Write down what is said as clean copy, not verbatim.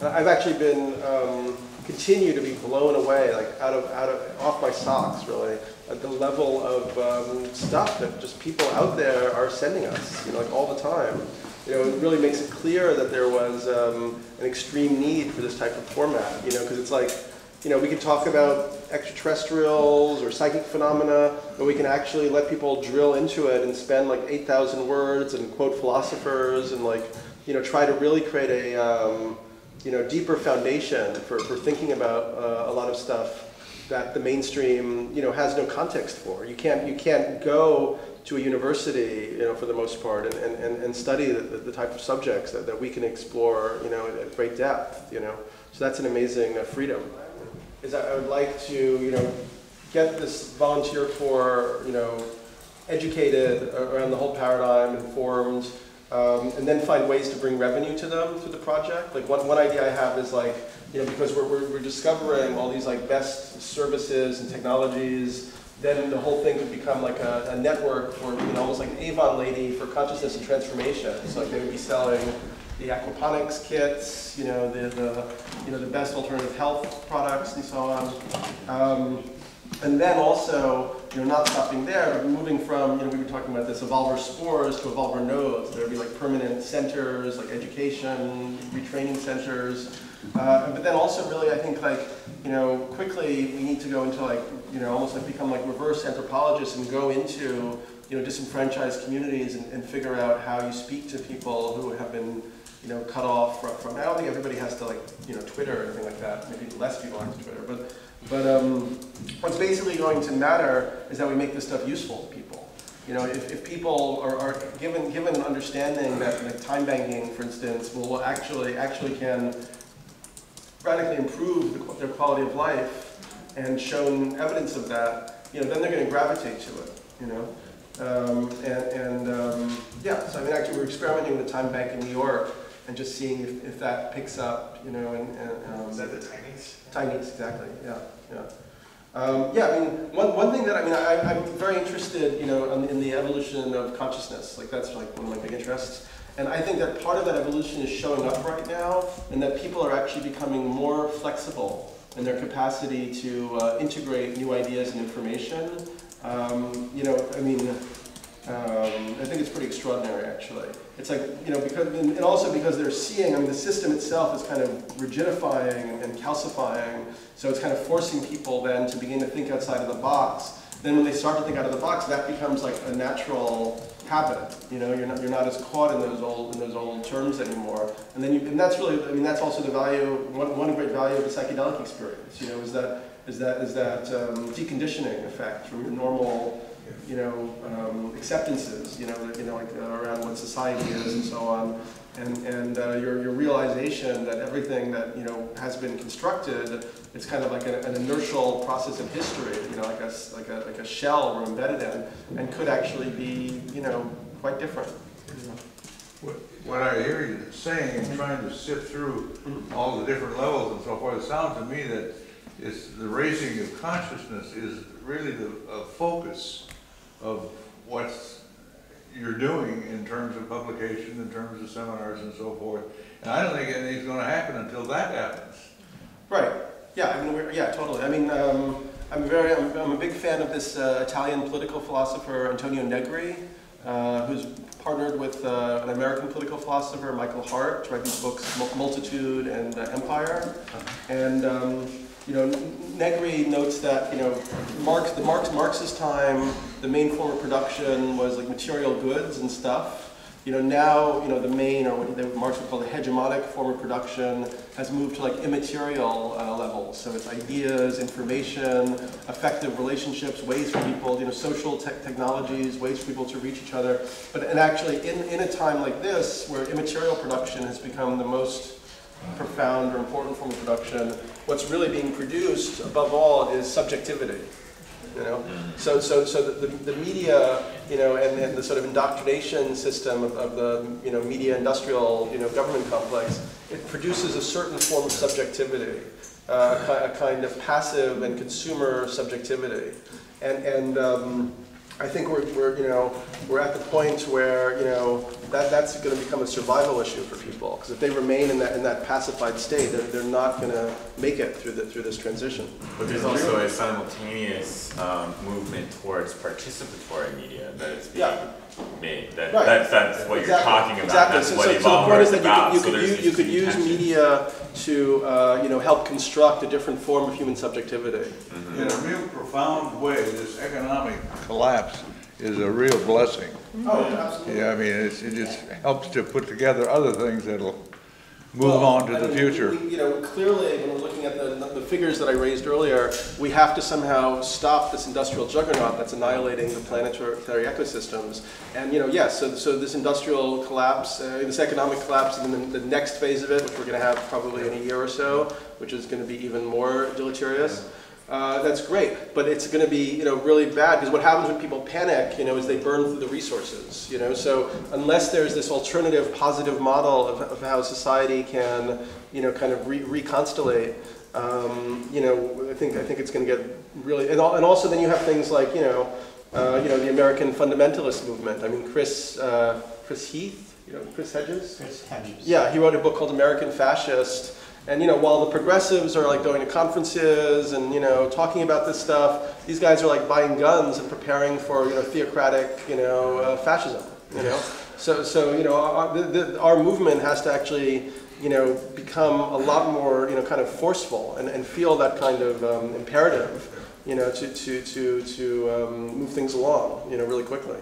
I've actually been continue to be blown away, like off my socks, really, at the level of stuff that just people out there are sending us, like all the time. It really makes it clear that there was an extreme need for this type of format, because it's like, we can talk about extraterrestrials or psychic phenomena, but we can actually let people drill into it and spend like 8,000 words and quote philosophers and try to really create a deeper foundation for thinking about a lot of stuff that the mainstream has no context for. You can't go to a university for the most part and study the type of subjects that we can explore at great depth. So that's an amazing freedom. I would like to get this volunteer corps educated around the whole paradigm, informed, and then find ways to bring revenue to them through the project. Like one idea I have is because we're discovering all these best services and technologies, then the whole thing could become like a network for almost like an Avon lady for consciousness and transformation. So they would be selling the aquaponics kits, the best alternative health products and so on. And then also, not stopping there, but moving from, we were talking about this, evolver spores to evolver nodes. There would be like permanent centers, like education, retraining centers. But then also really, I think quickly we need to go into almost become reverse anthropologists and go into, disenfranchised communities and figure out how you speak to people who have been, cut off from, I don't think everybody has to Twitter or anything like that. Maybe less people have to Twitter, but what's basically going to matter is that we make this stuff useful to people. If people are given an understanding that time banking, for instance, will actually can radically improve their quality of life, and shown evidence of that, then they're going to gravitate to it. Yeah. So I mean, actually, we're experimenting with the time bank in New York and just seeing if that picks up. Is that the Tinies? Tinies, exactly. Yeah. Yeah, I mean, one thing that, I'm very interested, in the evolution of consciousness. That's one of my big interests. And I think that part of that evolution is showing up right now, and that people are actually becoming more flexible in their capacity to integrate new ideas and information. I think it's pretty extraordinary, actually. It's and also because they're seeing, the system itself is kind of rigidifying and calcifying, so it's kind of forcing people then to begin to think outside of the box. Then when they start to think out of the box, that becomes like a natural habit. You're not as caught in those old terms anymore. And then and that's really, that's also the value. One great value of the psychedelic experience. Is that deconditioning effect from your normal, acceptances. Around what society is and so on. And your realization that everything that has been constructed, it's kind of like an inertial process of history, like a shell we're embedded in, and could actually be quite different. What I hear you saying and trying to sift through all the different levels and so forth, it sounds to me that it's the raising of consciousness is really the focus of what you're doing in terms of publication, in terms of seminars and so forth. And I don't think anything's going to happen until that happens. Right. Yeah. Yeah. Totally. I'm a big fan of this Italian political philosopher Antonio Negri, who's partnered with an American political philosopher, Michael Hart, to write these books, Multitude and Empire. And Negri notes that Marx's time, the main form of production was like material goods and stuff. Now the main, or what Marx would call the hegemonic form of production, has moved to like immaterial levels. So it's ideas, information, effective relationships, ways for people, social technologies, ways for people to reach each other. And actually, in a time like this, where immaterial production has become the most profound or important form of production, what's really being produced above all is subjectivity. So the media, and the sort of indoctrination system of the media industrial government complex, it produces a certain form of subjectivity, a kind of passive and consumer subjectivity, and I think we're at the point where that's going to become a survival issue for people, because if they remain in that pacified state, they're not going to make it through this transition. But there's also a simultaneous movement towards participatory media that is being made. That's what you're talking about. Exactly. That's So what the point is that you could use tensions. media to help construct a different form of human subjectivity. In a real profound way, this economic collapse is a real blessing. Oh, absolutely. Yeah, I mean, it just helps to put together other things that'll move on to the future. Clearly, when we're looking at the figures that I raised earlier, we have to somehow stop this industrial juggernaut that's annihilating the planetary ecosystems. And so this industrial collapse, this economic collapse, and then the next phase of it, which we're going to have probably in a year or so, which is going to be even more deleterious. That's great, but it's going to be really bad, because what happens when people panic is they burn through the resources. So unless there's this alternative positive model of how society can kind of reconstellate, I think it's going to get really, and also then you have things like the American fundamentalist movement. I mean Chris Heath, Chris Hedges. Chris Hedges. Yeah, he wrote a book called American Fascist. And while the progressives are like going to conferences and talking about this stuff, these guys are like buying guns and preparing for theocratic fascism. So our movement has to actually become a lot more kind of forceful and feel that kind of imperative to move things along really quickly.